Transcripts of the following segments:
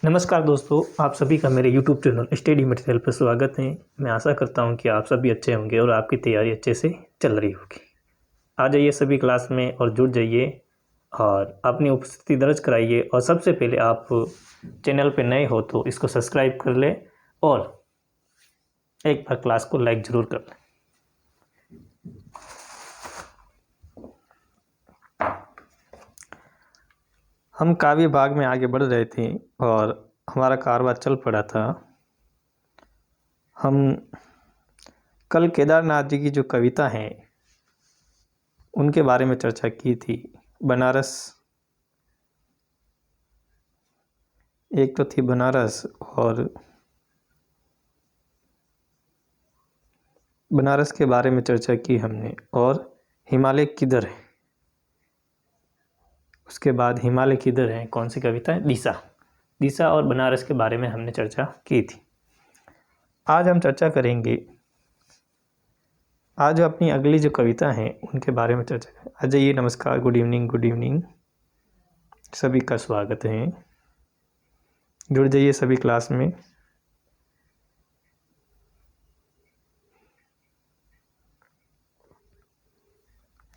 नमस्कार दोस्तों, आप सभी का मेरे YouTube चैनल स्टडी मटेरियल पर स्वागत है। मैं आशा करता हूं कि आप सभी अच्छे होंगे और आपकी तैयारी अच्छे से चल रही होगी। आ जाइए सभी क्लास में और जुड़ जाइए और अपनी उपस्थिति दर्ज कराइए। और सबसे पहले आप चैनल पे नए हो तो इसको सब्सक्राइब कर लें और एक बार क्लास को लाइक ज़रूर कर लें। हम काव्य भाग में आगे बढ़ रहे थे और हमारा कारवां चल पड़ा था। हम कल केदारनाथ जी की जो कविता हैं उनके बारे में चर्चा की थी। बनारस, एक तो थी बनारस और बनारस के बारे में चर्चा की हमने। और हिमालय किधर है, उसके बाद हिमालय किधर है कौन सी कविता है, दिशा। दिशा और बनारस के बारे में हमने चर्चा की थी। आज हम चर्चा करेंगे, आज अपनी अगली जो कविता है उनके बारे में चर्चा करें। आ जाइए, नमस्कार, गुड इवनिंग, सभी का स्वागत है। जुड़ जाइए सभी क्लास में।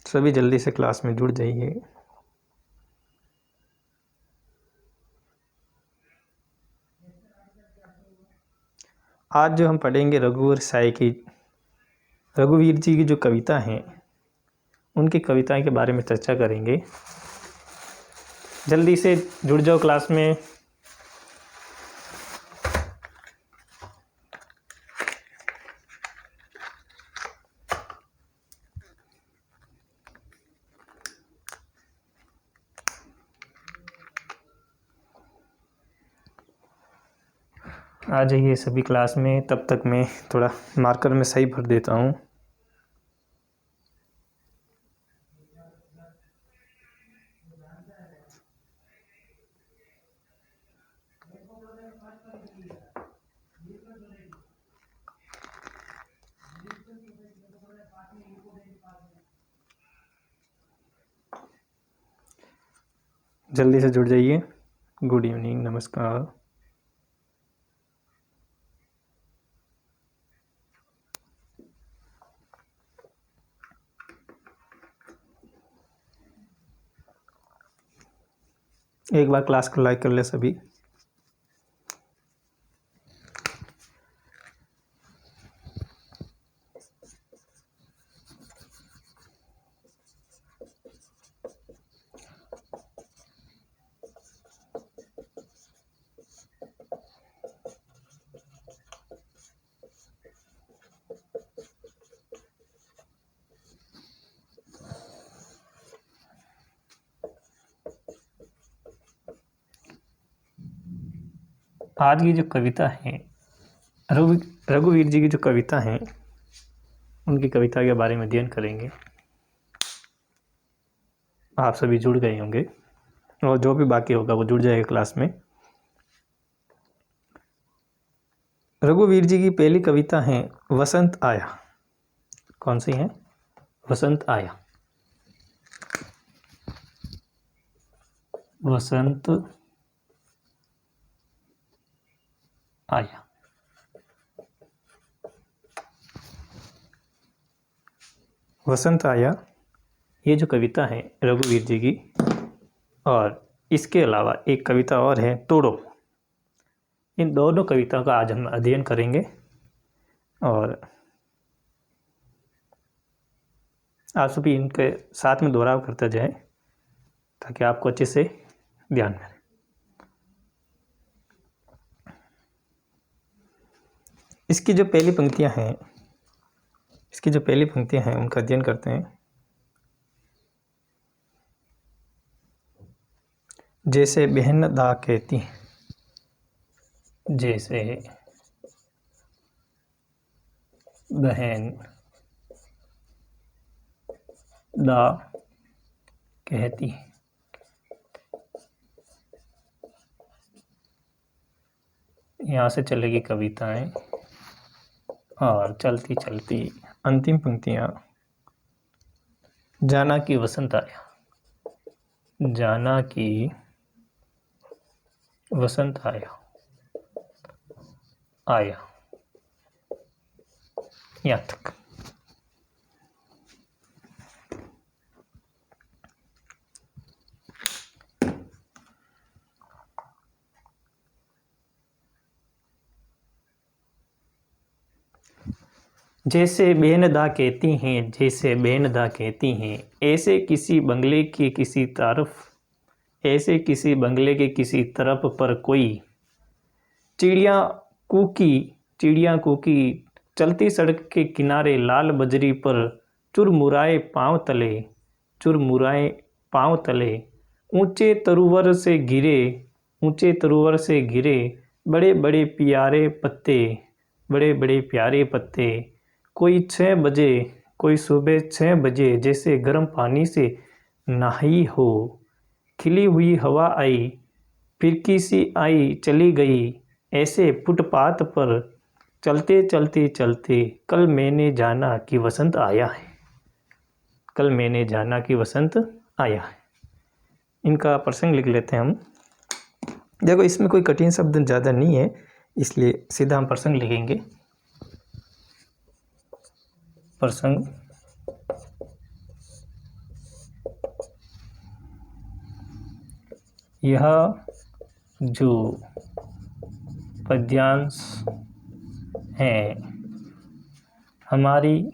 सभी जल्दी से क्लास में जुड़ जाइए। आज जो हम पढ़ेंगे रघुवीर जी की जो कविता हैं उनकी कविताएं के बारे में चर्चा करेंगे। जल्दी से जुड़ जाओ क्लास में। आ जाइए सभी क्लास में। तब तक मैं थोड़ा मार्कर में सही भर देता हूँ। जल्दी से जुड़ जाइए। गुड इवनिंग, नमस्कार। एक बार क्लास को लाइक कर ले सभी। आज की जो कविता है रघुवीर जी की जो कविता है उनकी कविता के बारे में अध्ययन करेंगे। आप सभी जुड़ गए होंगे और जो भी बाकी होगा वो जुड़ जाएगा क्लास में। रघुवीर जी की पहली कविता है वसंत आया। कौन सी है? वसंत आया। वसंत आया। वसंत आया ये जो कविता है रघुवीर जी की, और इसके अलावा एक कविता और है तोड़ो। इन दोनों कविताओं का आज हम अध्ययन करेंगे और आप सभी इनके साथ में दोहराव करते जाएं ताकि आपको अच्छे से ध्यान में रहे। इसकी जो पहली पंक्तियां हैं उनका अध्ययन करते हैं। जैसे बहन दा कहती है, जैसे बहन दा कहती है। यहाँ से चलेगी कविताएं और चलती चलती अंतिम पंक्तियां। जाना कि वसंत आया, जाना कि वसंत आया, आया, यहाँ तक। जैसे बेनदा कहती हैं, जैसे बेनदा कहती हैं, ऐसे किसी बंगले की किसी तरफ, ऐसे किसी बंगले के किसी तरफ पर कोई चिड़िया कूकी, चिड़िया कूकी, चलती सड़क के किनारे लाल बजरी पर चुरमुराए पाँव तले, चुरमुराए पाँव तले, ऊंचे तरुवर से गिरे, ऊंचे तरुवर से गिरे बड़े बड़े प्यारे पत्ते, बड़े बड़े प्यारे पत्ते। कोई 6 बजे, कोई सुबह 6 बजे जैसे गर्म पानी से नहाई हो। खिली हुई हवा आई, फिरकी सी आई चली गई, ऐसे फुटपाथ पर चलते चलते चलते कल मैंने जाना कि वसंत आया है, कल मैंने जाना कि वसंत आया है। इनका प्रसंग लिख लेते हैं हम। देखो इसमें कोई कठिन शब्द ज़्यादा नहीं है, इसलिए सीधा हम प्रसंग लिखेंगे। प्रसंग, यह जो पद्यांश है हमारी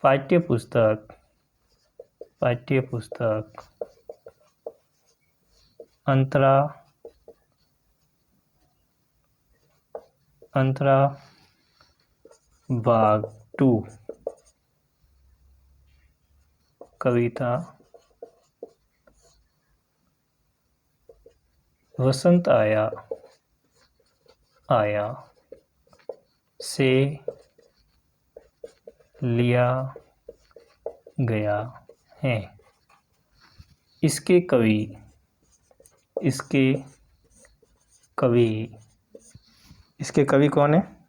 पाठ्य पुस्तक अंतरा भाग 2 कविता वसंत आया, आया से लिया गया है। इसके कवि, इसके कवि, इसके कवि कौन है?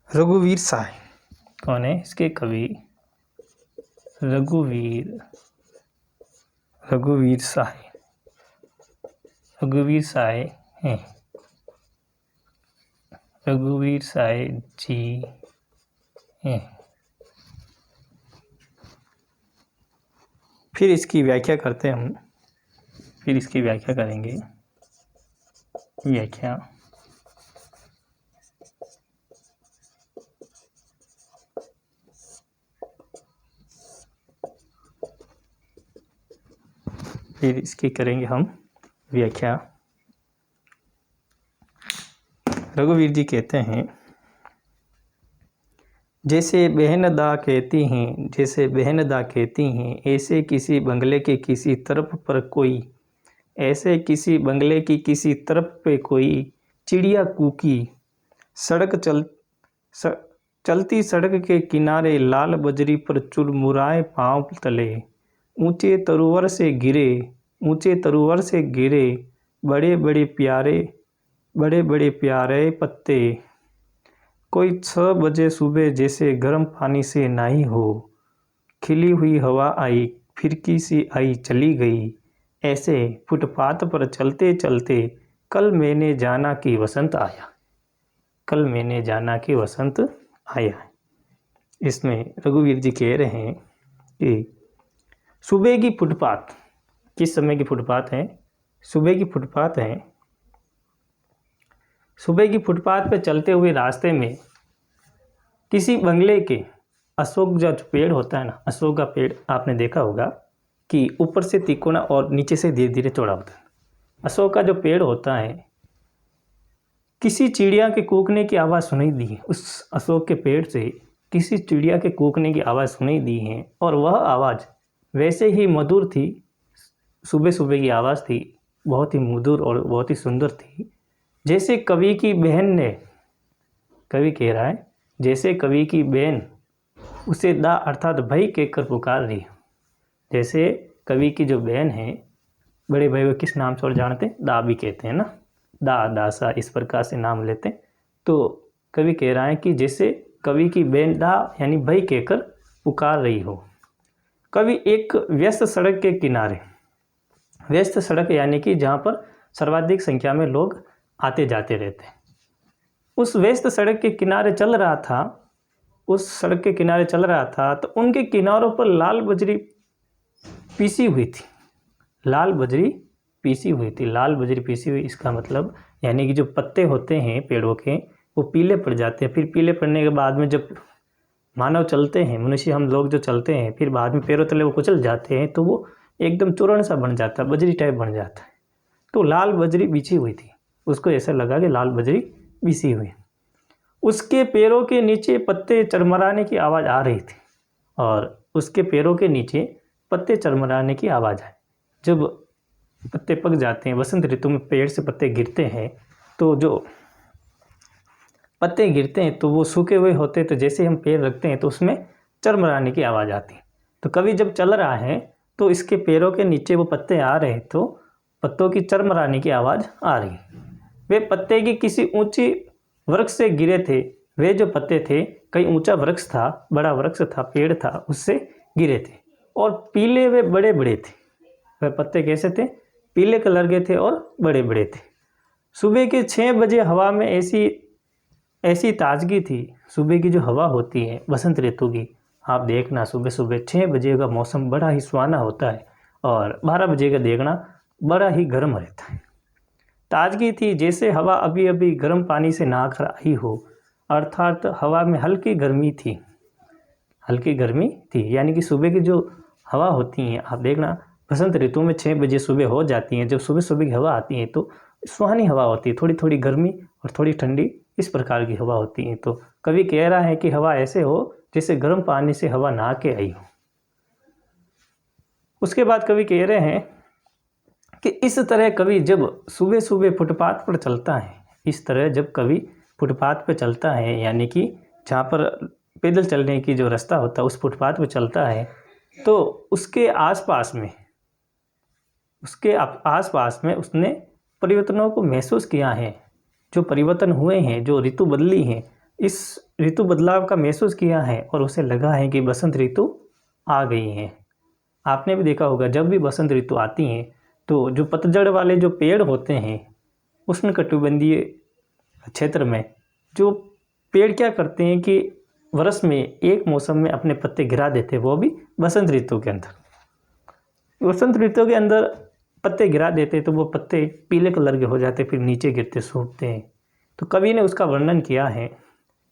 रघुवीर साय। कौन है इसके कवि? रघुवीर साय, रघुवीर साय हैं, रघुवीर साय जी हैं। फिर इसकी व्याख्या करते हैं हम, फिर इसकी व्याख्या करेंगे। व्याख्या, फिर इसकी करेंगे हम व्याख्या। रघुवीर जी कहते हैं, जैसे बहनदा कहती हैं, जैसे बहनदा कहती हैं, ऐसे किसी बंगले के किसी तरफ पर कोई, ऐसे किसी बंगले की किसी तरफ पे कोई चिड़िया कूकी, चलती सड़क के किनारे लाल बजरी पर चुरमुराए पाँव तले, ऊंचे तरुवर से गिरे, ऊंचे तरुवर से गिरे बड़े बड़े प्यारे पत्ते। कोई 6 बजे सुबह जैसे गर्म पानी से नहाई हो। खिली हुई हवा आई, फिरकी सी आई चली गई, ऐसे फुटपाथ पर चलते चलते कल मैंने जाना कि वसंत आया, कल मैंने जाना कि वसंत आया। इसमें रघुवीर जी कह रहे हैं कि सुबह की फुटपाथ, किस समय की फुटपाथ है? सुबह की फुटपाथ है। सुबह की फुटपाथ पे चलते हुए रास्ते में किसी बंगले के, अशोक जो पेड़ होता है ना, अशोक का पेड़ आपने देखा होगा कि ऊपर से तिकोना और नीचे से धीरे धीरे चौड़ा होता है। अशोक का जो पेड़ होता है, किसी चिड़िया के कूकने की आवाज़ सुनाई दी है। उस अशोक के पेड़ से किसी चिड़िया के कूकने की आवाज़ सुनाई दी है, और वह आवाज़ वैसे ही मधुर थी, सुबह सुबह की आवाज़ थी, बहुत ही मधुर और बहुत ही सुंदर थी। जैसे कवि की बहन ने, कवि कह रहा है, जैसे कवि की बहन उसे दा अर्थात भाई कहकर पुकार रही। जैसे कवि की जो बहन है, बड़े भाई को किस नाम से और जानते हैं? दा भी कहते हैं ना, दा, दासा, इस प्रकार से नाम लेते हैं। तो कवि कह रहा है कि जैसे कवि की बहन दा यानी भाई कहकर पुकार रही हो। कवि एक व्यस्त सड़क के किनारे, व्यस्त सड़क यानी कि जहाँ पर सर्वाधिक संख्या में लोग आते जाते रहते हैं। उस व्यस्त सड़क के किनारे चल रहा था, तो उनके किनारों पर लाल बजरी पीसी हुई थी। लाल बजरी पीसी हुई इसका मतलब यानी कि जो पत्ते होते हैं पेड़ों के वो पीले पड़ जाते हैं। फिर पीले पड़ने के बाद में जब मानव चलते हैं, मनुष्य हम लोग जो चलते हैं, फिर बाद में पैरों तले वो कुचल जाते हैं तो वो एकदम चूर्ण सा बन जाता है, बजरी टाइप बन जाता है। तो लाल बजरी बिछी हुई थी, उसको ऐसा लगा कि लाल बजरी बिछी हुई। उसके पैरों के नीचे पत्ते चरमराने की आवाज़ आ रही थी, और उसके पैरों के नीचे पत्ते चरमराने की आवाज़ आई। जब पत्ते पक जाते हैं, वसंत ऋतु में पेड़ से पत्ते गिरते हैं, तो जो पत्ते गिरते हैं तो वो सूखे हुए होते हैं, तो जैसे हम पैर रखते हैं तो उसमें चरमराने की आवाज़ आती है। तो कवि जब चल रहा है तो इसके पैरों के नीचे वो पत्ते आ रहे, तो पत्तों की चरमराने की आवाज़ आ रही। वे पत्ते की किसी ऊंची वृक्ष से गिरे थे। वे जो पत्ते थे कहीं ऊंचा वृक्ष था, बड़ा वृक्ष था, पेड़ था, उससे गिरे थे, और पीले वे बड़े बड़े थे। वह पत्ते कैसे थे? पीले कलर के थे और बड़े बड़े थे। सुबह के 6 बजे हवा में ऐसी ताजगी थी। सुबह की जो हवा होती है बसंत ऋतु की, आप देखना सुबह सुबह 6 बजे का मौसम बड़ा ही सुहाना होता है, और 12 बजे का देखना बड़ा ही गर्म रहता है। ताजगी थी, जैसे हवा अभी अभी गर्म पानी से नहाकर आई हो, अर्थात हवा में हल्की गर्मी थी। यानी कि सुबह की जो हवा होती हैं, आप देखना बसंत ऋतु में 6 बजे सुबह हो जाती हैं, जब सुबह सुबह की हवा आती है तो सुहानी हवा होती है, थोड़ी थोड़ी गर्मी और थोड़ी ठंडी, इस प्रकार की हवा होती है। तो कवि कह रहा है कि हवा ऐसे हो जैसे गर्म पानी से हवा नहा के आई हो। उसके बाद कवि कह रहे हैं कि इस तरह कवि जब सुबह सुबह फुटपाथ पर चलता है, इस तरह जब कवि फुटपाथ पर चलता है, यानी कि जहाँ पर पैदल चलने की जो रास्ता होता है उस फुटपाथ पर चलता है, तो उसके आसपास में उसने परिवर्तनों को महसूस किया है। जो परिवर्तन हुए हैं, जो ऋतु बदली हैं, इस ऋतु बदलाव का महसूस किया है, और उसे लगा है कि बसंत ऋतु आ गई है। आपने भी देखा होगा जब भी बसंत ऋतु आती है तो जो पतझड़ वाले जो पेड़ होते हैं उष्णकटिबंधीय क्षेत्र में, जो पेड़ क्या करते हैं कि वर्ष में एक मौसम में अपने पत्ते गिरा देते हैं, वो भी बसंत ऋतु के अंदर पत्ते गिरा देते, तो वो पत्ते पीले कलर के हो जाते, फिर नीचे गिरते सूखते हैं। तो कवि ने उसका वर्णन किया है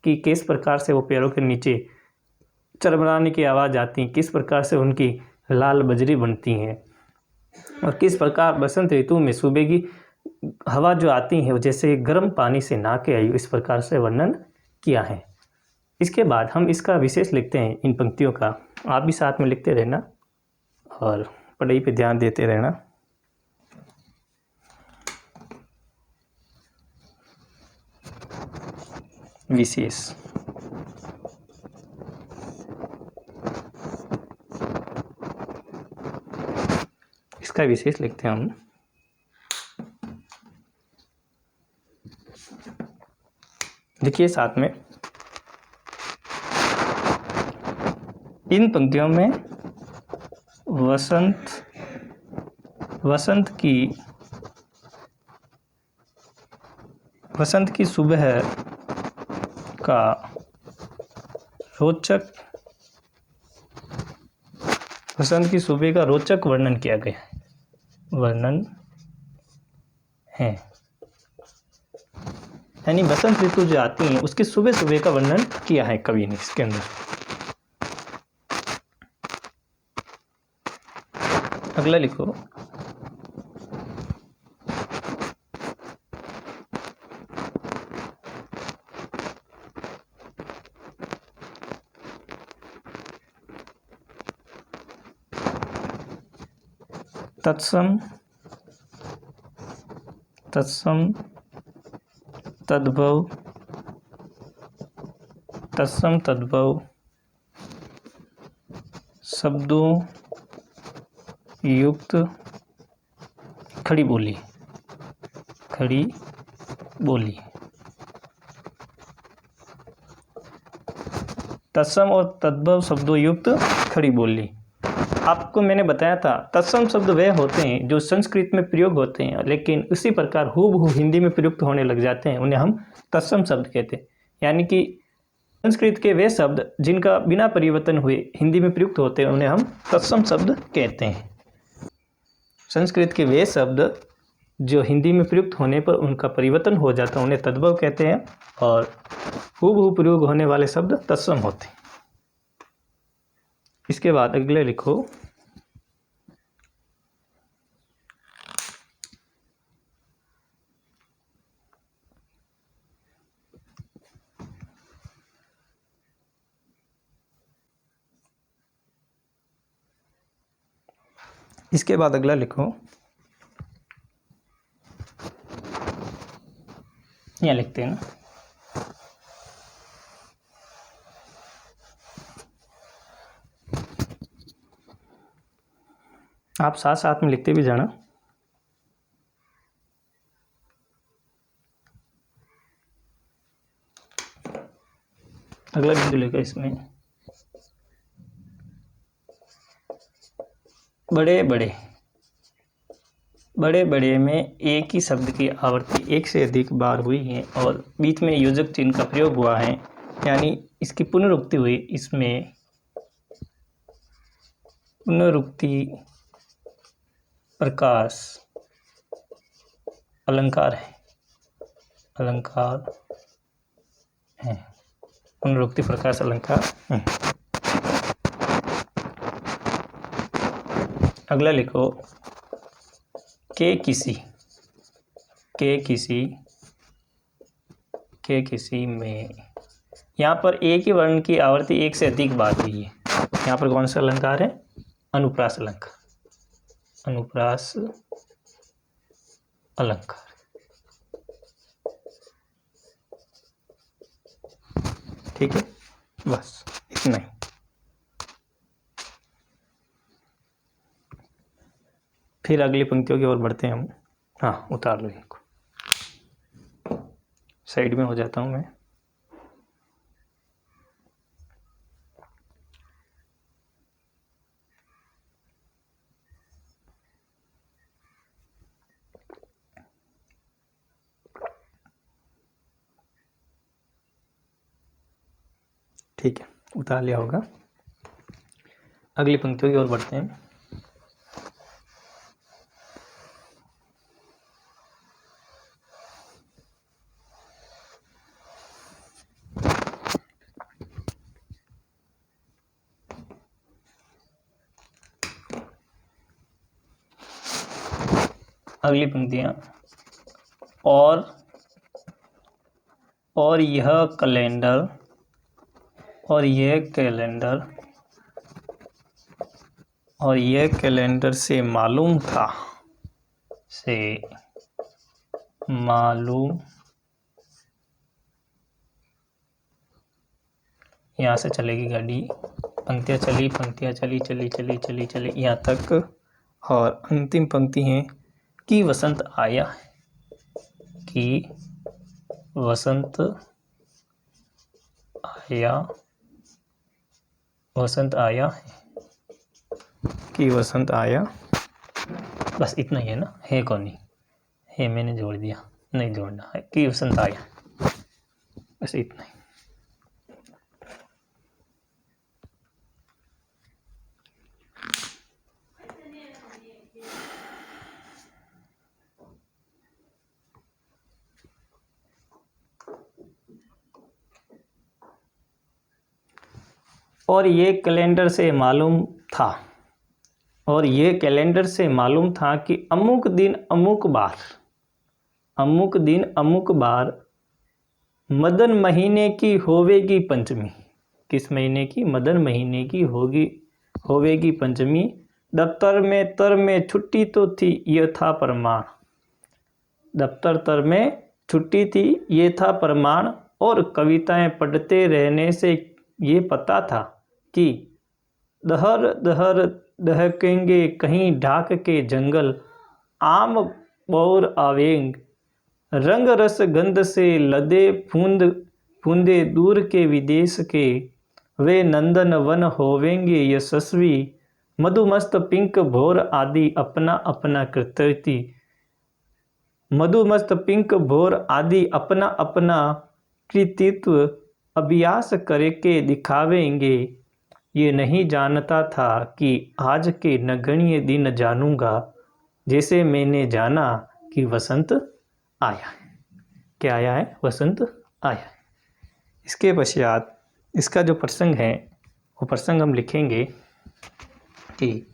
कि किस प्रकार से वो पेड़ों के नीचे चरमराने की आवाज़ आती है, किस प्रकार से उनकी लाल बजरी बनती हैं, और किस प्रकार बसंत ऋतु में सुबह की हवा जो आती है वो जैसे गर्म पानी से नहा के आई, इस प्रकार से वर्णन किया है। इसके बाद हम इसका विशेष लिखते हैं इन पंक्तियों का, आप भी साथ में लिखते रहना और पढ़ाई पे ध्यान देते रहना। विशेष इसका विशेष लिखते हैं हम। देखिए साथ में इन पंक्तियों में वसंत की सुबह का रोचक वर्णन किया गया है। यानी बसंत ऋतु जो आती है उसकी सुबह सुबह का वर्णन किया है कवि ने इसके अंदर। अगला लिखो, तत्सम तद्भव शब्दों युक्त खड़ी बोली। तत्सम और तद्भव शब्दों युक्त खड़ी बोली। आपको मैंने बताया था तत्सम शब्द वे होते हैं जो संस्कृत में प्रयोग होते हैं, लेकिन उसी प्रकार हूबहू हिंदी में प्रयुक्त होने लग जाते हैं, उन्हें हम तत्सम शब्द कहते हैं। यानी कि संस्कृत के वे शब्द जिनका बिना परिवर्तन हुए हिंदी में प्रयुक्त होते हैं उन्हें हम तत्सम शब्द कहते हैं। संस्कृत के वे शब्द जो हिंदी में प्रयुक्त होने पर उनका परिवर्तन हो जाता है उन्हें तद्भव कहते हैं, और हूबहू प्रयोग होने वाले शब्द तत्सम होते हैं। इसके बाद अगले लिखो, इसके बाद अगला लिखो, यहाँ लिखते हैं ना, आप साथ साथ में लिखते भी जाना। अगला बिंदु लिखो इसमें, बड़े बड़े। बड़े बड़े में एक ही शब्द की आवृत्ति एक से अधिक बार हुई है और बीच में योजक चिन्ह का प्रयोग हुआ है, यानी इसकी पुनरुक्ति हुई। इसमें पुनरुक्ति प्रकाश अलंकार है, अलंकार है, पुनरुक्ति प्रकाश अलंकार है। अगला लिखो, के किसी। के किसी, के किसी में, यहाँ पर एक ही वर्ण की आवृत्ति एक से अधिक बार हुई है। यहाँ पर कौन सा अलंकार है? अनुप्रास अलंकार, अनुप्रास अलंकार। ठीक है, बस इतना ही। फिर अगली पंक्तियों की ओर बढ़ते हैं हम। हाँ, उतार लो इनको, साइड में हो जाता हूँ मैं। ठीक है, उतार लिया होगा। अगली पंक्तियों की ओर बढ़ते हैं। अगली पंक्तियां, और यह कैलेंडर, और यह कैलेंडर, और यह कैलेंडर से मालूम था, से मालूम, यहाँ से चलेगी गाड़ी, पंक्तियाँ चली, पंक्तियाँ चली चली चली चली चली यहाँ तक, और अंतिम पंक्ति है कि वसंत आया, कि वसंत आया, वसंत आया है, कि वसंत आया। बस इतना ही है ना, है कौन नहीं है, मैंने जोड़ दिया, नहीं जोड़ना है, कि वसंत आया, बस इतना ही। और ये कैलेंडर से मालूम था, और ये कैलेंडर से मालूम था कि अमुक दिन अमुक बार, अमुक दिन अमुक बार मदन महीने की होवेगी पंचमी। किस महीने की? मदन महीने की होवेगी पंचमी। दफ्तर में तर में छुट्टी तो थी, यह था प्रमाण। दफ्तर तर में छुट्टी थी, ये था प्रमाण। और कविताएं पढ़ते रहने से ये पता था कि दहर दहर दहकेंगे कहीं ढाक के जंगल, आम बौर आवेंग रंग रस गंध से लदे फूंदे दूर के विदेश के, वे नंदन वन होवेंगे यशस्वी, मधुमस्त पिंक भोर आदि अपना अपना कृतति, मधुमस्त पिंक भोर आदि अपना अपना कृतित्व अभ्यास करके दिखावेंगे। ये नहीं जानता था कि आज के नगण्य दिन जानूंगा, जैसे मैंने जाना कि वसंत आया है। क्या आया है? वसंत आया है। इसके पश्चात इसका जो प्रसंग है वो प्रसंग हम लिखेंगे कि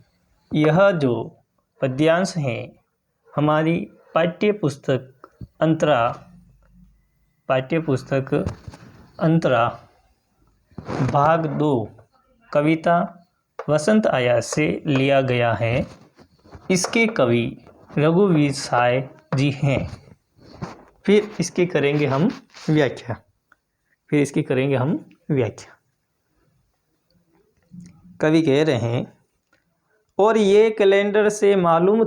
यह जो पद्यांश है हमारी पाठ्य पुस्तक अंतरा भाग 2 कविता वसंत आया से लिया गया है। इसके कवि रघुवीर साय जी हैं। फिर इसकी करेंगे हम व्याख्या। कवि कह रहे हैं, और ये कैलेंडर से मालूम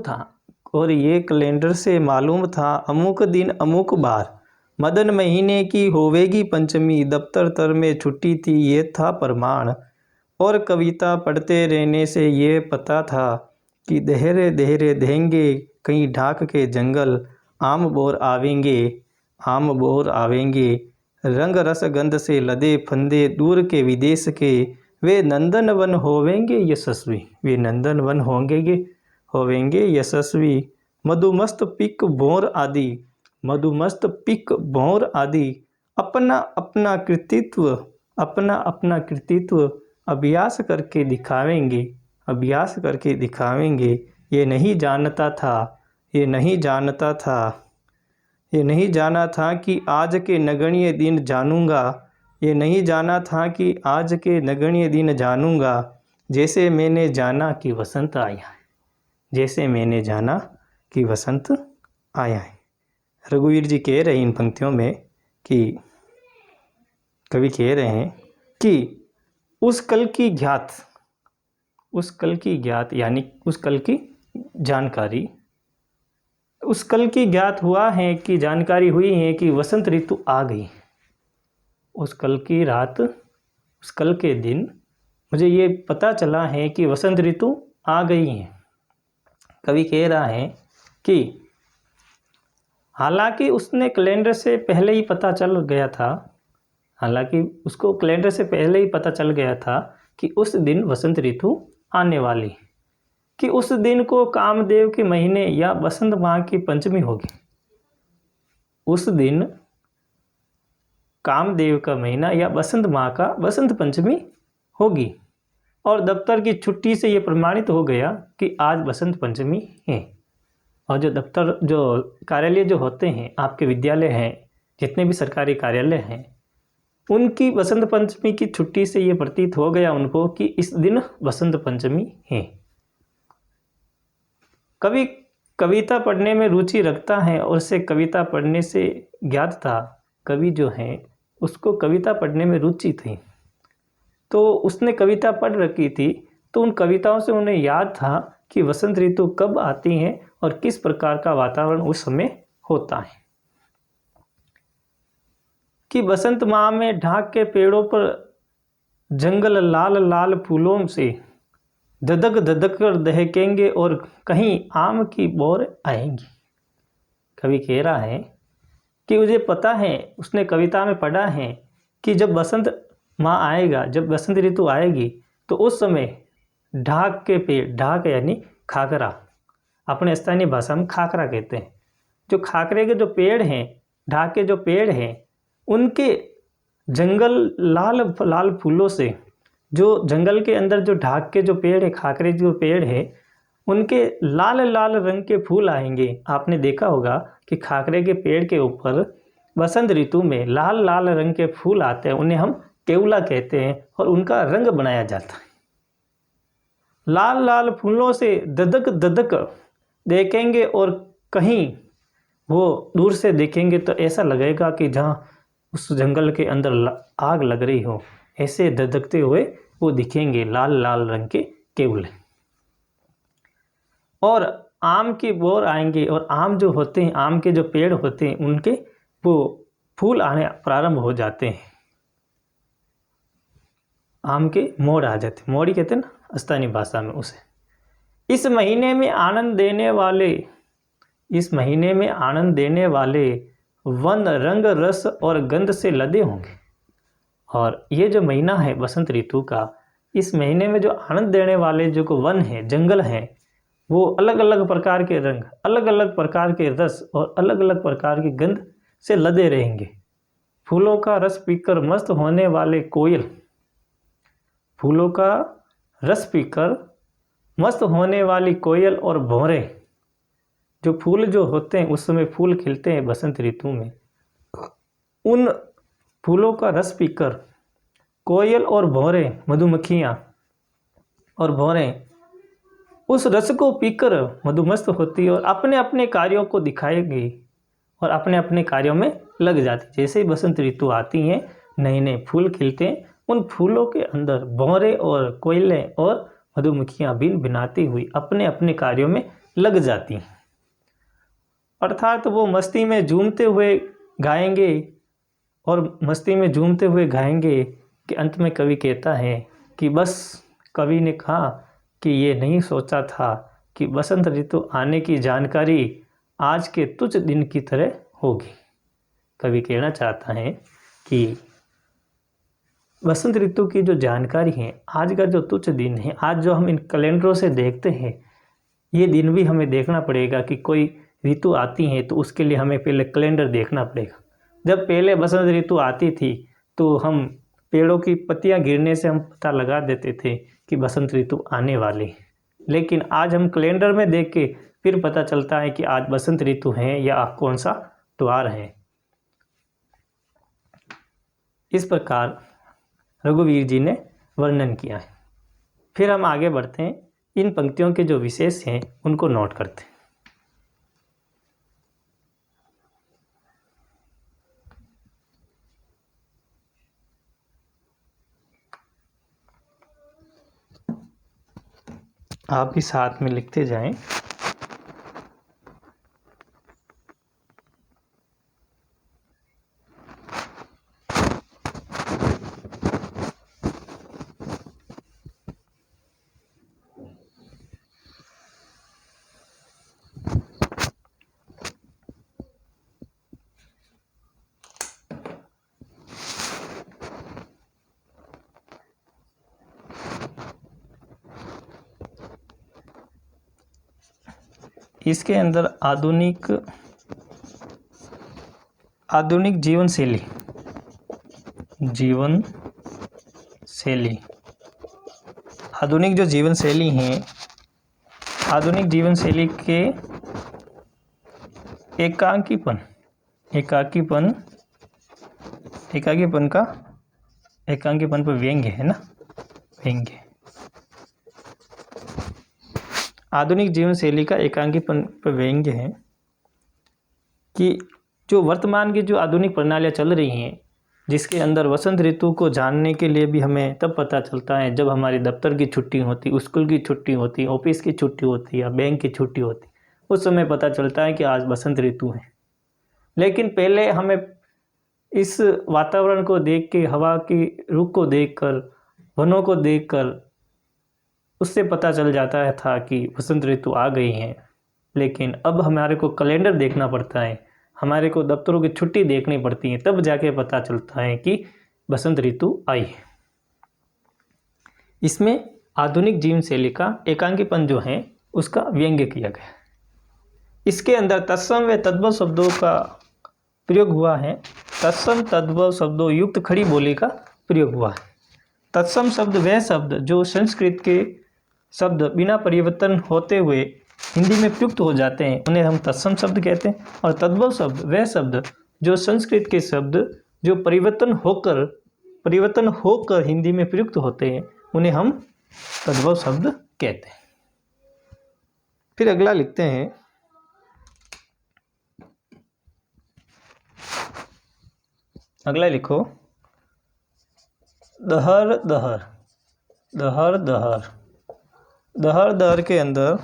था अमुक दिन अमुक बार, मदन महीने की होवेगी पंचमी, दफ्तर तर में छुट्टी थी ये था प्रमाण। और कविता पढ़ते रहने से ये पता था कि देहरे देहरे देंगे कहीं ढाक के जंगल, आम बोर आवेंगे, रंग रस गंध से लदे फंदे दूर के विदेश के, वे नंदन वन होवेंगे यशस्वी, मधुमस्त पिक भोर आदि अपना अपना कृतित्व अभ्यास करके दिखावेंगे। ये नहीं जाना था कि आज के नगण्य दिन जानूंगा, जैसे मैंने जाना कि वसंत आया है। रघुवीर जी कह रहे हैं इन पंक्तियों में कि कवि कह रहे हैं कि उस कल की ज्ञात यानी उस कल की जानकारी हुई है कि वसंत ऋतु आ गई। उस कल की रात, उस कल के दिन मुझे ये पता चला है कि वसंत ऋतु आ गई है। कवि कह रहा है कि हालांकि उसने कैलेंडर से पहले ही पता चल गया था कि उस दिन वसंत ऋतु आने वाली, कि उस दिन को कामदेव के महीने या बसंत माह की पंचमी होगी। उस दिन कामदेव का महीना या बसंत माह का बसंत पंचमी होगी, और दफ्तर की छुट्टी से ये प्रमाणित हो गया कि आज बसंत पंचमी है। और जो कार्यालय जो होते हैं, आपके विद्यालय हैं, जितने भी सरकारी कार्यालय हैं, उनकी बसंत पंचमी की छुट्टी से ये प्रतीत हो गया उनको कि इस दिन बसंत पंचमी है। कवि कविता पढ़ने में रुचि रखता है और उसे कविता पढ़ने से ज्ञात था। कवि जो है उसको कविता पढ़ने में रुचि थी, तो उसने कविता पढ़ रखी थी, तो उन कविताओं से उन्हें याद था कि वसंत ऋतु कब आती है और किस प्रकार का वातावरण उस समय होता है। कि बसंत माह में ढाक के पेड़ों पर जंगल लाल लाल फूलों से धधक धधक कर दहकेंगे और कहीं आम की बोर आएंगी। कवि कह रहा है कि मुझे पता है, उसने कविता में पढ़ा है कि जब बसंत माह आएगा, जब बसंत ऋतु आएगी, तो उस समय ढाक के पेड़, ढाक यानी खाकरा, अपने स्थानीय भाषा में खाकरा कहते हैं, जो खाकरे के जो पेड़ हैं, ढाक के जो पेड़ हैं, उनके जंगल लाल लाल फूलों से, जो जंगल के अंदर जो ढाक के जो पेड़ है, खाकरे जो पेड़ है, उनके लाल लाल रंग के फूल आएंगे। आपने देखा होगा कि खाकरे के पेड़ के ऊपर बसंत ऋतु में लाल लाल रंग के फूल आते हैं, उन्हें हम केवला कहते हैं, और उनका रंग बनाया जाता है। लाल लाल फूलों से ददक ददक देखेंगे और कहीं वो दूर से देखेंगे तो ऐसा लगेगा कि जहाँ उस जंगल के अंदर आग लग रही हो, ऐसे धधकते हुए वो दिखेंगे लाल लाल रंग के केवले। और आम की बोर आएंगे, और आम जो होते हैं, आम के जो पेड़ होते हैं, उनके वो फूल आने प्रारंभ हो जाते हैं। आम के मोड़ आ जाते हैं, मोड़ ही कहते हैं ना स्थानीय भाषा में उसे। इस महीने में आनंद देने वाले वन रंग रस और गंध से लदे होंगे। और ये जो महीना है बसंत ऋतु का, इस महीने में जो आनंद देने वाले जो वन है, जंगल हैं, वो अलग अलग प्रकार के रंग, अलग अलग प्रकार के रस और अलग अलग प्रकार की गंध से लदे रहेंगे। फूलों का रस पीकर मस्त होने वाले कोयल, फूलों का रस पीकर मस्त होने वाली कोयल और भौरे, जो फूल जो होते हैं उस समय फूल खिलते हैं बसंत ऋतु में, उन फूलों का रस पीकर कोयल और भौरे, मधुमक्खियाँ और भौरे उस रस को पीकर मधुमस्त होती और अपने अपने कार्यों को दिखाएगी और अपने अपने कार्यों में लग जाती। जैसे ही बसंत ऋतु आती है, नए नए फूल खिलते हैं, उन फूलों के अंदर भौरे और कोयलें और मधुमक्खियाँ बिन बिनाती हुई अपने अपने कार्यों में लग जाती हैं। अर्थात वो मस्ती में झूमते हुए गाएंगे और मस्ती में झूमते हुए गाएंगे कि अंत में कवि कहता है कि बस कवि ने कहा कि ये नहीं सोचा था कि बसंत ऋतु आने की जानकारी आज के तुच्छ दिन की तरह होगी। कवि कहना चाहता है कि बसंत ऋतु की जो जानकारी है, आज का जो तुच्छ दिन है, आज जो हम इन कैलेंडरों से देखते हैं, ये दिन भी हमें देखना पड़ेगा कि कोई ऋतु आती है तो उसके लिए हमें पहले कैलेंडर देखना पड़ेगा। जब पहले बसंत ऋतु आती थी तो हम पेड़ों की पत्तियां गिरने से हम पता लगा देते थे कि बसंत ऋतु आने वाली है, लेकिन आज हम कैलेंडर में देख के फिर पता चलता है कि आज बसंत ऋतु है या कौन सा त्योहार है। इस प्रकार रघुवीर जी ने वर्णन किया है। फिर हम आगे बढ़ते हैं, इन पंक्तियों के जो विशेष हैं उनको नोट करते हैं। आप भी साथ में लिखते जाएं। इसके अंदर आधुनिक जीवन शैली, आधुनिक जो जीवन शैली है, आधुनिक जीवन शैली के एकांकीपन पर व्यंग्य है ना, व्यंग्य। आधुनिक जीवन शैली का एकांकीपन पर व्यंग्य है कि जो वर्तमान की जो आधुनिक प्रणालियाँ चल रही हैं, जिसके अंदर वसंत ऋतु को जानने के लिए भी हमें तब पता चलता है जब हमारी दफ्तर की छुट्टी होती, स्कूल की छुट्टी होती, ऑफिस की छुट्टी होती या बैंक की छुट्टी होती, उस समय पता चलता है कि आज बसंत ऋतु है। लेकिन पहले हमें इस वातावरण को देख के, हवा की रुख को देखकर, वनों को देखकर उससे पता चल जाता था कि बसंत ऋतु आ गई है। लेकिन अब हमारे को कैलेंडर देखना पड़ता है, हमारे को दफ्तरों की छुट्टी देखनी पड़ती है, तब जाके पता चलता है कि बसंत ऋतु आई है। इसमें आधुनिक जीवन शैली का एकांकीपन जो है उसका व्यंग्य किया गया। इसके अंदर तत्सम व तद्भव शब्दों का प्रयोग हुआ है। तत्सम तद्भव शब्दों युक्त खड़ी बोली का प्रयोग हुआ है। तत्सम शब्द वह शब्द जो संस्कृत के शब्द बिना परिवर्तन होते हुए हिंदी में प्रयुक्त हो जाते हैं, उन्हें हम तत्सम शब्द कहते हैं। और तद्भव शब्द वह शब्द जो संस्कृत के शब्द जो परिवर्तन होकर हिंदी में प्रयुक्त होते हैं, उन्हें हम तद्भव शब्द कहते हैं। फिर अगला लिखते हैं, अगला लिखो, दहर दहर। दहर दहर, दहर दहर के अंदर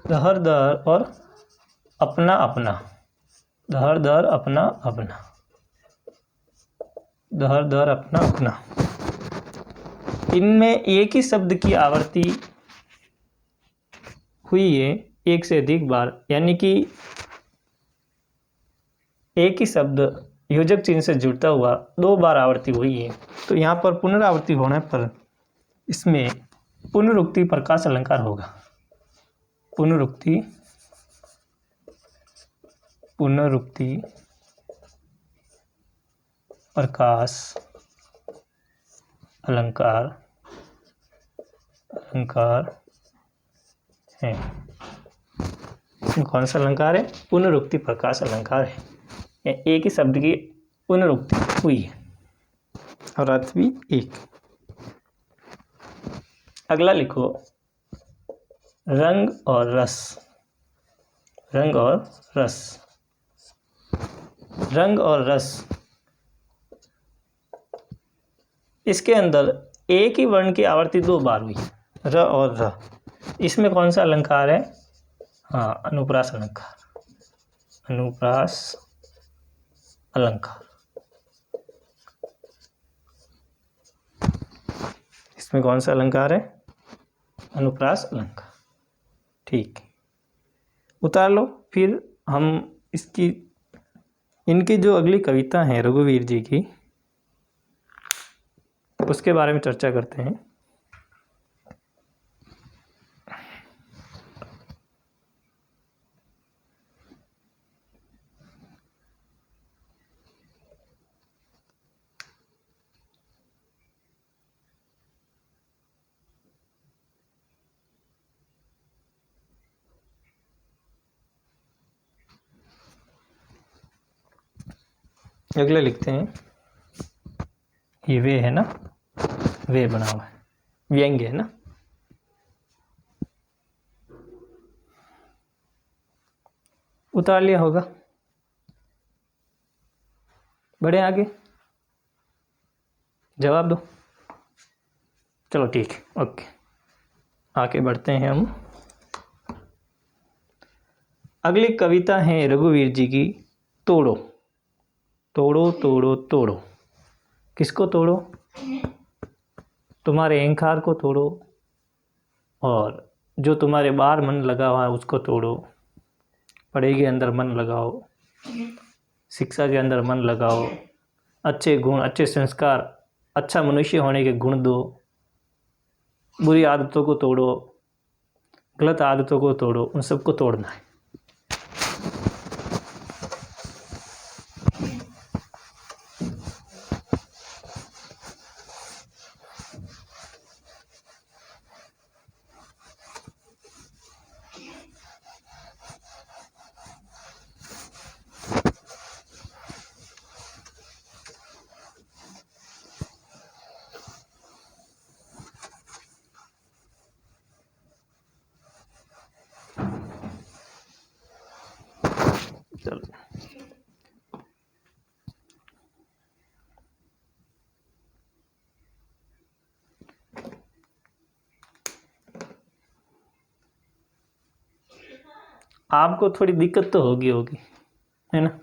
दहर दहर और अपना अपना, दहर दहर अपना अपना, दहर दहर अपना अपना, इनमें एक ही शब्द की आवर्ती हुई है एक से अधिक बार, यानी कि एक ही शब्द योजक चिन्ह से जुड़ता हुआ 2 बार आवर्ती हुई है, तो यहाँ पर पुनरावृत्ति होने पर इसमें पुनरुक्ति प्रकाश अलंकार होगा। पुनरुक्ति प्रकाश अलंकार है। इसमें कौन सा अलंकार है? पुनरुक्ति प्रकाश अलंकार है। एक ही शब्द की पुनरुक्ति हुई है और अर्थ भी एक। अगला लिखो, रंग और रस। रंग और रस, इसके अंदर एक ही वर्ण की आवर्ती 2 बार हुई, र और र। इसमें कौन सा अलंकार है? हाँ, अनुप्रास अलंकार। इसमें कौन सा अलंकार है? अनुप्रास अलंकार। ठीक, उतार लो। फिर हम इनकी जो अगली कविता है रघुवीर जी की, उसके बारे में चर्चा करते हैं। अगले लिखते हैं, ये वे है ना, वे बना हुआ है, व्यंग्य है ना। उतार लिया होगा। बढ़े आगे, जवाब दो। चलो ठीक है, ओके, आगे बढ़ते हैं हम। अगली कविता है रघुवीर जी की, तोड़ो। तोड़ो तोड़ो तोड़ो। किसको तोड़ो? तुम्हारे अहंकार को तोड़ो, और जो तुम्हारे बाहर मन लगा हुआ है उसको तोड़ो। पढ़ाई के अंदर मन लगाओ, शिक्षा के अंदर मन लगाओ, अच्छे गुण, अच्छे संस्कार, अच्छा मनुष्य होने के गुण दो। बुरी आदतों को तोड़ो, गलत आदतों को तोड़ो, उन सबको तोड़ना है। चलो, आपको थोड़ी दिक्कत तो होगी, है ना।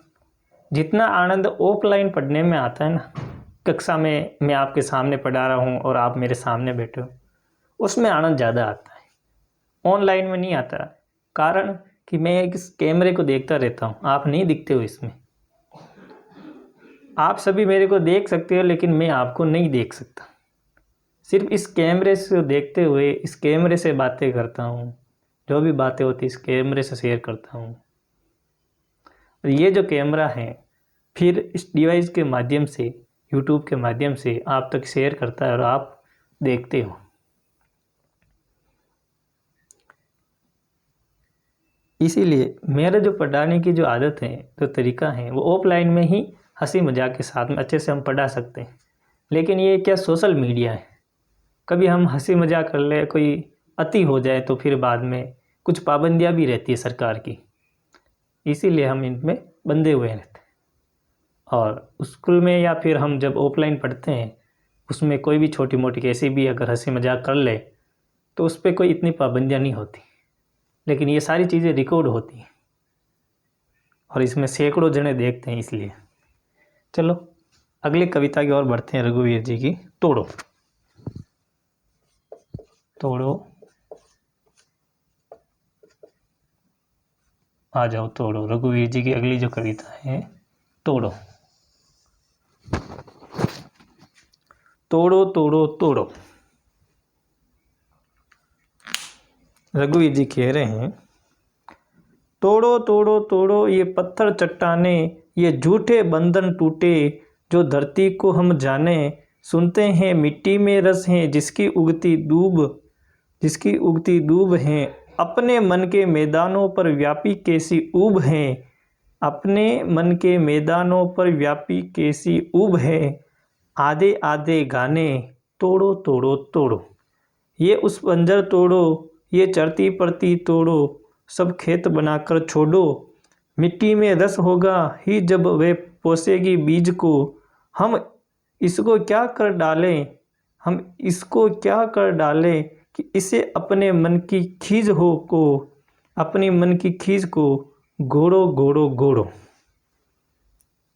जितना आनंद ऑफलाइन पढ़ने में आता है ना, कक्षा में मैं आपके सामने पढ़ा रहा हूँ और आप मेरे सामने बैठे हो, उसमें आनंद ज़्यादा आता है। ऑनलाइन में नहीं आता। कारण कि मैं इस कैमरे को देखता रहता हूँ, आप नहीं दिखते हो इसमें। आप सभी मेरे को देख सकते हो, लेकिन मैं आपको नहीं देख सकता। सिर्फ इस कैमरे से देखते हुए इस कैमरे से बातें करता हूँ, जो भी बातें होती इस कैमरे से शेयर करता हूँ। और ये जो कैमरा है फिर इस डिवाइस के माध्यम से, यूट्यूब के माध्यम से आप तक शेयर करता है और आप देखते हो। इसीलिए मेरा जो पढ़ाने की जो आदत है, जो तरीका है, वो ऑफलाइन में ही हंसी मजाक के साथ में अच्छे से हम पढ़ा सकते हैं। लेकिन ये क्या सोशल मीडिया है, कभी हम हंसी मजाक कर ले, कोई अति हो जाए तो फिर बाद में कुछ पाबंदियां भी रहती है सरकार की। इसीलिए हम इनमें बंधे हुए रहते हैं। और स्कूल में या फिर हम जब ऑफलाइन पढ़ते हैं, उसमें कोई भी छोटी मोटी कैसी भी अगर हंसी मजाक कर ले तो उस पर कोई इतनी पाबंदियां नहीं होती। लेकिन ये सारी चीज़ें रिकॉर्ड होती हैं और इसमें सैकड़ों जने देखते हैं। इसलिए चलो अगली कविता की ओर बढ़ते हैं, रघुवीर जी की, तोड़ो। तोड़ो, आ जाओ तोड़ो। रघुवीर जी की अगली जो कविता है तोड़ो। तोड़ो तोड़ो तोड़ो। रघुवीर जी कह रहे हैं, तोड़ो तोड़ो तोड़ो ये पत्थर चट्टाने, ये झूठे बंधन टूटे, जो धरती को हम जाने। सुनते हैं मिट्टी में रस है, जिसकी उगती दूब है। अपने मन के मैदानों पर व्यापी कैसी ऊब है, अपने मन के मैदानों पर व्यापी कैसी ऊब है। आधे आधे गाने, तोड़ो तोड़ो तोड़ो। ये उस बंजर तोड़ो, ये चरती पड़ती तोड़ो, सब खेत बनाकर छोड़ो। मिट्टी में रस होगा ही जब वह पोसेगी बीज को। हम इसको क्या कर डालें कि इसे अपने मन की खीज को गोड़ो गोड़ो गोड़ो।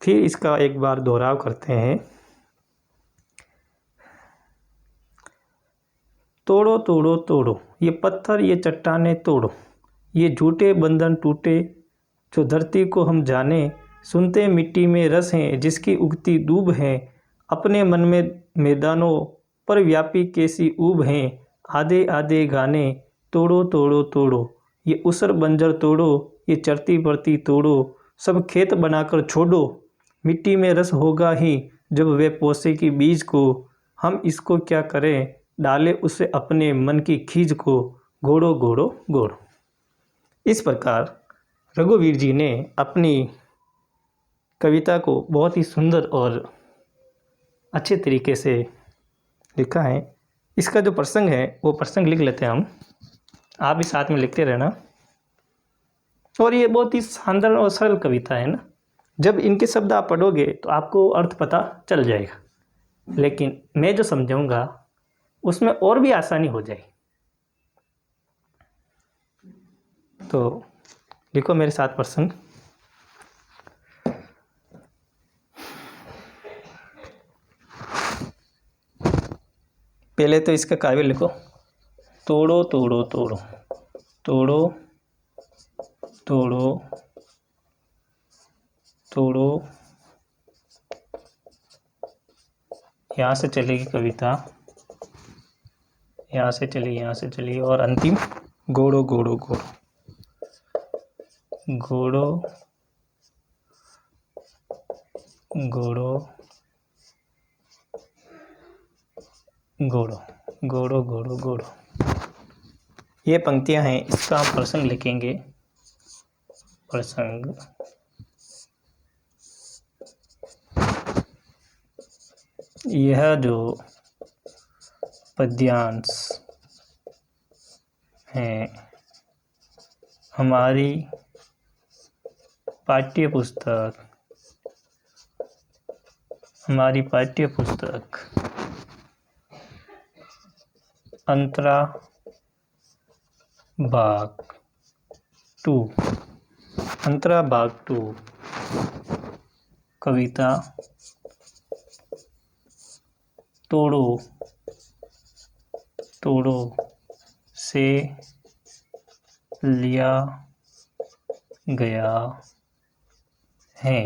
फिर इसका एक बार दोहराव करते हैं। तोड़ो तोड़ो तोड़ो ये पत्थर ये चट्टाने तोड़ो, ये झूठे बंधन टूटे, जो धरती को हम जाने। सुनते मिट्टी में रस है, जिसकी उगती दूब है। अपने मन में मैदानों पर व्यापी कैसी ऊब है। आधे आधे गाने, तोड़ो तोड़ो तोड़ो। ये उसर बंजर तोड़ो, ये चरती बढ़ती तोड़ो, सब खेत बनाकर छोड़ो। मिट्टी में रस होगा ही जब वे पोसेगी बीज को। हम इसको क्या करें, डाले उसे अपने मन की खीज को, गोड़ो गोड़ो गोड़ो। इस प्रकार रघुवीर जी ने अपनी कविता को बहुत ही सुंदर और अच्छे तरीके से लिखा है। इसका जो प्रसंग है वो प्रसंग लिख लेते हैं हम, आप भी साथ में लिखते रहना। और ये बहुत ही शानदार और सरल कविता है ना। जब इनके शब्द आप पढ़ोगे तो आपको अर्थ पता चल जाएगा, लेकिन मैं जो समझाऊंगा उसमें और भी आसानी हो जाएगी। तो लिखो मेरे साथ प्रसंग। पहले तो इसका काव्य लिखो। तोड़ो तोड़ो तोड़ो, तोड़ो तोड़ो तोड़ो। यहाँ से चलेगी कविता, यहाँ से चली और अंतिम गोड़ो गोड़ो गोड़ो, गोड़ो गोड़ो गोड़ो, गोड़ो गोड़ो गोड़ो। ये पंक्तियां हैं, इसका हम प्रसंग लिखेंगे। प्रसंग यह जो पद्यांश है हमारी पाठ्य पुस्तक अंतरा भाग 2 कविता तोड़ो तोड़ो से लिया गया है।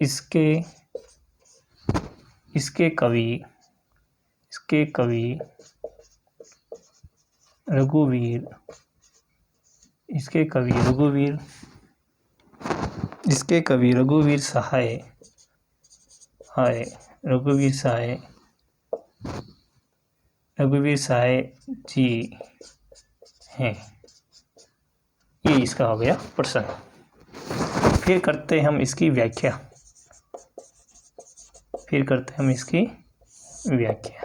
इसके कवि रघुवीर सहाय जी हैं। ये इसका हो गया प्रसंग। फिर करते हैं हम इसकी व्याख्या। फिर करते हैं हम इसकी व्याख्या।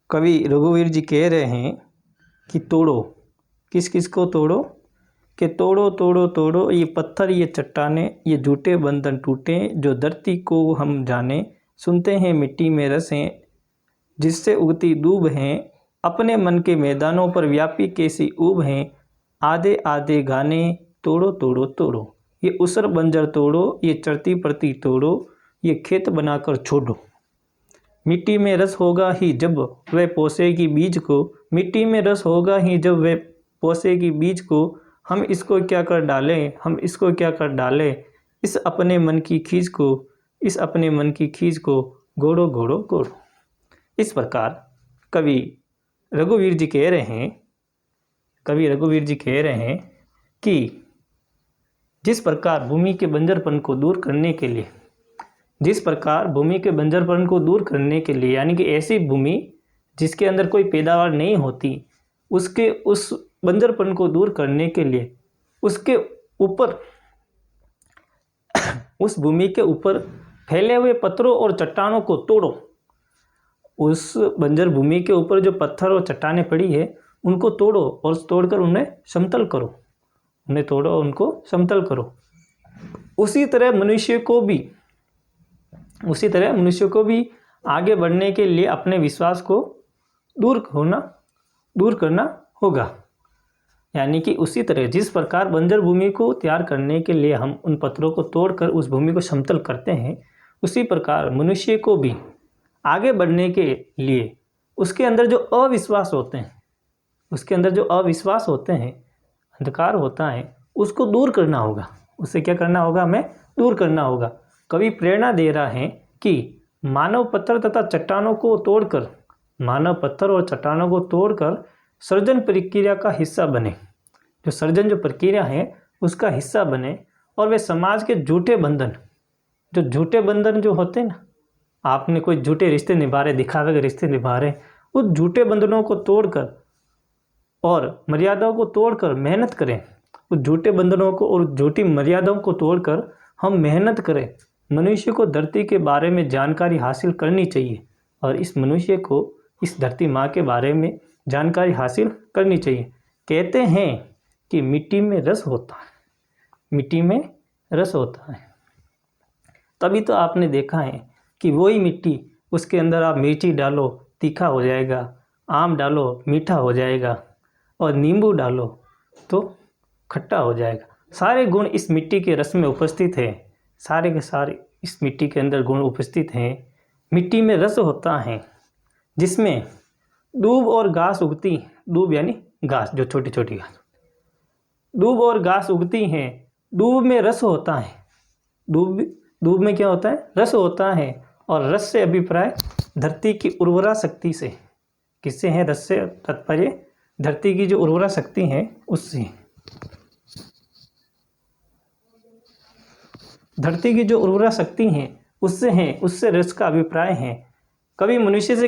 कवि रघुवीर जी कह रहे हैं कि तोड़ो, किस को तोड़ो, कि तोड़ो तोड़ो तोड़ो ये पत्थर ये चट्टाने, ये झूठे बंधन टूटे, जो धरती को हम जाने। सुनते हैं मिट्टी में रस हैं, जिससे उगती दूब हैं, अपने मन के मैदानों पर व्यापी कैसी ऊब हैं, आधे आधे गाने तोड़ो तोड़ो तोड़ो, ये उसर बंजर तोड़ो, ये चढ़ती पड़ती तोड़ो, ये खेत बनाकर छोड़ो। मिट्टी में रस होगा ही जब वह पोसेगी बीज को, मिट्टी में रस होगा ही जब वह पोसेगी बीज को, हम इसको क्या कर डालें, हम इसको क्या कर डालें, इस अपने मन की खींच को, इस अपने मन की खींच को गोड़ो गोड़ो गोड़ो। इस प्रकार कवि रघुवीर जी कह रहे हैं, कवि रघुवीर जी कह रहे हैं कि जिस प्रकार भूमि के बंजरपन को दूर करने के लिए, जिस प्रकार भूमि के बंजरपन को दूर करने के लिए, यानी कि ऐसी भूमि जिसके अंदर कोई पैदावार नहीं होती, उसके उस बंजरपन को दूर करने के लिए उसके ऊपर उस भूमि के ऊपर फैले हुए पत्थरों और चट्टानों को तोड़ो। उस बंजर भूमि के ऊपर जो पत्थर और चट्टानें पड़ी है उनको तोड़ो और तोड़कर उन्हें समतल करो, उन्हें तोड़ो और उनको समतल करो। उसी तरह मनुष्य को भी आगे बढ़ने के लिए अपने विश्वास को दूर करना होगा। यानी कि उसी तरह जिस प्रकार बंजर भूमि को तैयार करने के लिए हम उन पत्थरों को तोड़कर उस भूमि को समतल करते हैं, उसी प्रकार मनुष्य को भी आगे बढ़ने के लिए उसके अंदर जो अविश्वास होते हैं, उसके अंदर जो अविश्वास होते हैं, अंधकार होता है, उसको दूर करना होगा। उससे क्या करना होगा, हमें दूर करना होगा। कवि प्रेरणा दे रहा है कि मानव पत्थर तथा चट्टानों को तोड़कर, मानव पत्थर और चट्टानों को तोड़कर सर्जन प्रक्रिया का हिस्सा बने, जो सर्जन जो प्रक्रिया है उसका हिस्सा बने, और वे समाज के झूठे बंधन जो होते हैं ना, आपने कोई झूठे रिश्ते निभा रहे, दिखावे के रिश्ते निभा रहे, उस झूठे बंधनों को तोड़कर और मर्यादाओं को तोड़कर मेहनत करें। उस झूठे बंधनों को और झूठी मर्यादाओं को तोड़कर हम मेहनत करें। मनुष्य को धरती के बारे में जानकारी हासिल करनी चाहिए, और इस मनुष्य को इस धरती माँ के बारे में जानकारी हासिल करनी चाहिए। कहते हैं कि मिट्टी में रस होता है, मिट्टी में रस होता है। तभी तो आपने देखा है कि वही मिट्टी, उसके अंदर आप मिर्ची डालो तीखा हो जाएगा, आम डालो मीठा हो जाएगा, और नींबू डालो तो खट्टा हो जाएगा। सारे गुण इस मिट्टी के रस में उपस्थित हैं, सारे के सारे इस मिट्टी के अंदर गुण उपस्थित हैं। मिट्टी में रस होता है जिसमें दूब और घास उगती, दूब यानी घास, जो छोटी छोटी घास, दूब और घास उगती हैं। दूब में रस होता है, दूब में क्या होता है, रस होता है। और रस से अभिप्राय धरती की उर्वरा शक्ति से, किससे है रस से तात्पर्य, धरती की जो उर्वरा शक्ति है उससे, धरती की जो उर्वरा शक्ति है उससे है, उससे रस का अभिप्राय है। कवि मनुष्य से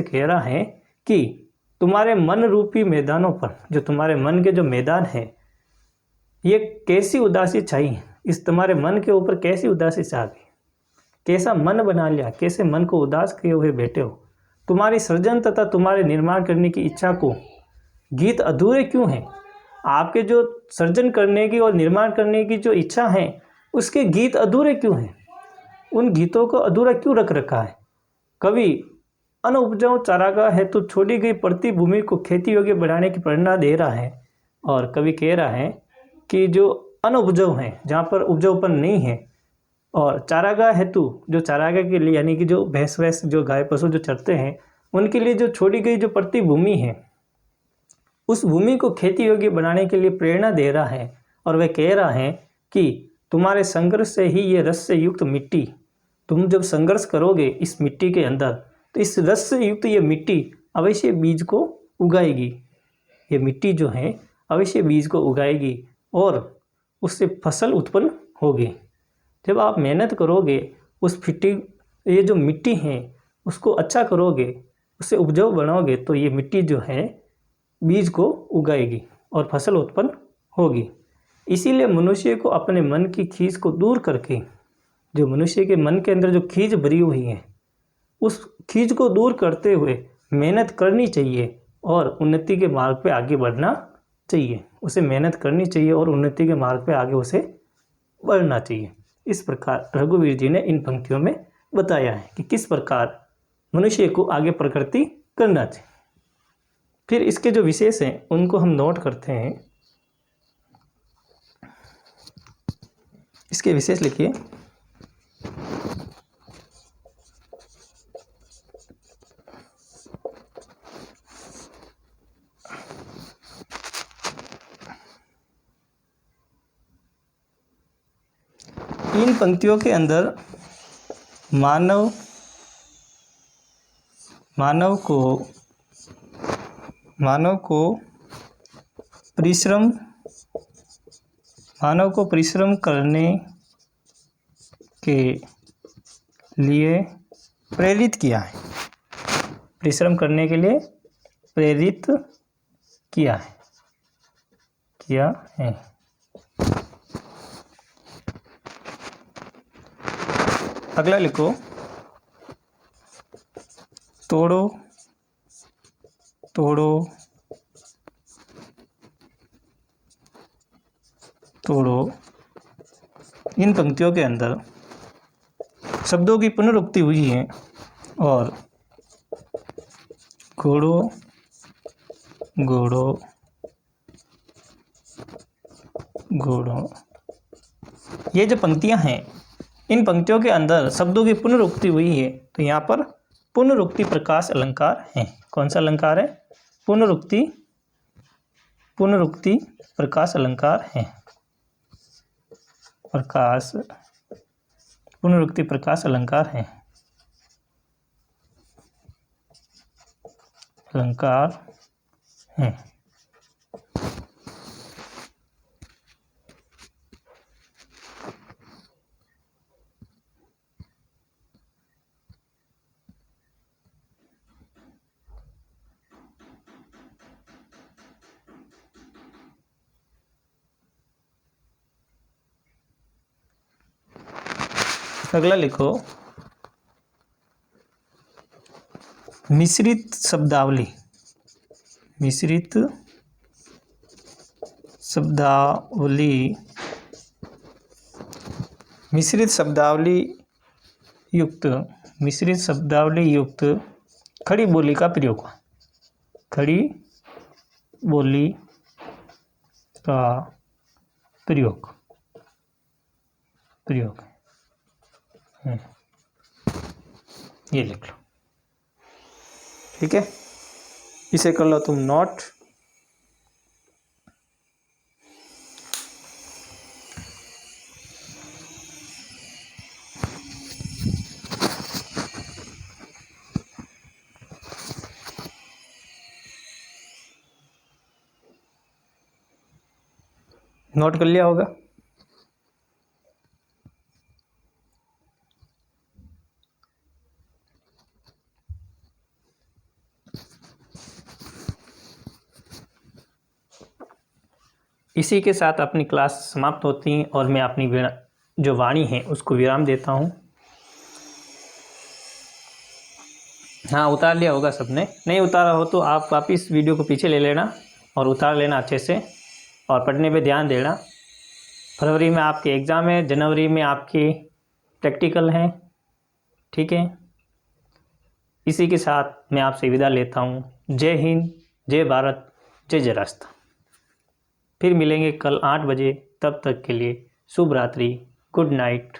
कह रहा है कि तुम्हारे मन रूपी मैदानों पर, जो तुम्हारे मन के जो मैदान है, ये कैसी उदासी छाई, इस तुम्हारे मन के ऊपर कैसी उदासी छा गई, कैसा मन बना लिया, कैसे मन को उदास किए हुए बैठे हो। तुम्हारी सृजन तथा तुम्हारे निर्माण करने की इच्छा को गीत अधूरे क्यों हैं। आपके जो सृजन करने की और निर्माण करने की जो इच्छा है उसके गीत अधूरे क्यों हैं, उन गीतों को अधूरा क्यों रख रखा है। कवि अनउपजाऊ चारागाह है तो छोड़ी गई पड़ती भूमि को खेती योग्य बढ़ाने की प्रेरणा दे रहा है, और कवि कह रहा है कि जो अनउपजाऊ हैं, जहाँ पर उपजाऊपन नहीं है, और चारागाह हेतु, जो चारागाह के लिए यानी कि जो भैंस वैंस, जो गाय पशु जो चरते हैं, उनके लिए जो छोड़ी गई जो पड़ती भूमि है, उस भूमि को खेती योग्य बनाने के लिए प्रेरणा दे रहा है। और वह कह रहा है कि तुम्हारे संघर्ष से ही ये रस से युक्त मिट्टी, तुम जब संघर्ष करोगे इस मिट्टी के अंदर, तो इस रस से युक्त ये मिट्टी अवश्य बीज को उगाएगी। ये मिट्टी जो है अवश्य बीज को उगाएगी और उससे फसल उत्पन्न होगी। जब आप मेहनत करोगे उस ये जो मिट्टी है उसको अच्छा करोगे, उससे उपजाऊ बनाओगे, तो ये मिट्टी जो है बीज को उगाएगी और फसल उत्पन्न होगी। इसीलिए मनुष्य को अपने मन की खींच को दूर करके, जो मनुष्य के मन के अंदर जो खींच भरी हुई है, उस खींच को दूर करते हुए मेहनत करनी चाहिए और उन्नति के मार्ग पे आगे बढ़ना चाहिए। उसे मेहनत करनी चाहिए और उन्नति के मार्ग पे आगे उसे बढ़ना चाहिए। इस प्रकार रघुवीर जी ने इन पंक्तियों में बताया है कि किस प्रकार मनुष्य को आगे प्रकृति करना चाहिए। फिर इसके जो विशेष हैं उनको हम नोट करते हैं। इसके विशेष लिखिए। इन पंक्तियों के अंदर मानव को परिश्रम करने के लिए प्रेरित किया है। परिश्रम करने के लिए प्रेरित किया है। अगला लिखो, तोड़ो इन पंक्तियों के अंदर शब्दों की पुनरुक्ति हुई है और घोड़ो ये जो पंक्तियां हैं, इन पंक्तियों के अंदर शब्दों की पुनरुक्ति हुई है, तो यहाँ पर पुनरुक्ति प्रकाश अलंकार है। कौन सा अलंकार है? पुनरुक्ति प्रकाश अलंकार है। पुनरुक्ति प्रकाश अलंकार है। अगला लिखो, मिश्रित शब्दावली युक्त खड़ी बोली का प्रयोग। खड़ी बोली का प्रयोग ये लिख लो। ठीक है, इसे कर लो तुम नोट। नोट कर लिया होगा। इसी के साथ अपनी क्लास समाप्त होती है और मैं अपनी जो वाणी है उसको विराम देता हूँ। हाँ, उतार लिया होगा सबने। नहीं उतारा हो तो आप वापिस वीडियो को पीछे ले लेना और उतार लेना अच्छे से, और पढ़ने पे ध्यान देना। फरवरी में आपके एग्ज़ाम है, जनवरी में आपकी प्रैक्टिकल है। ठीक है, इसी के साथ मैं आपसे विदा लेता हूँ। जय हिंद, जय भारत, जय राष्ट्र। फिर मिलेंगे कल 8 बजे। तब तक के लिए शुभ रात्रि, गुड नाइट।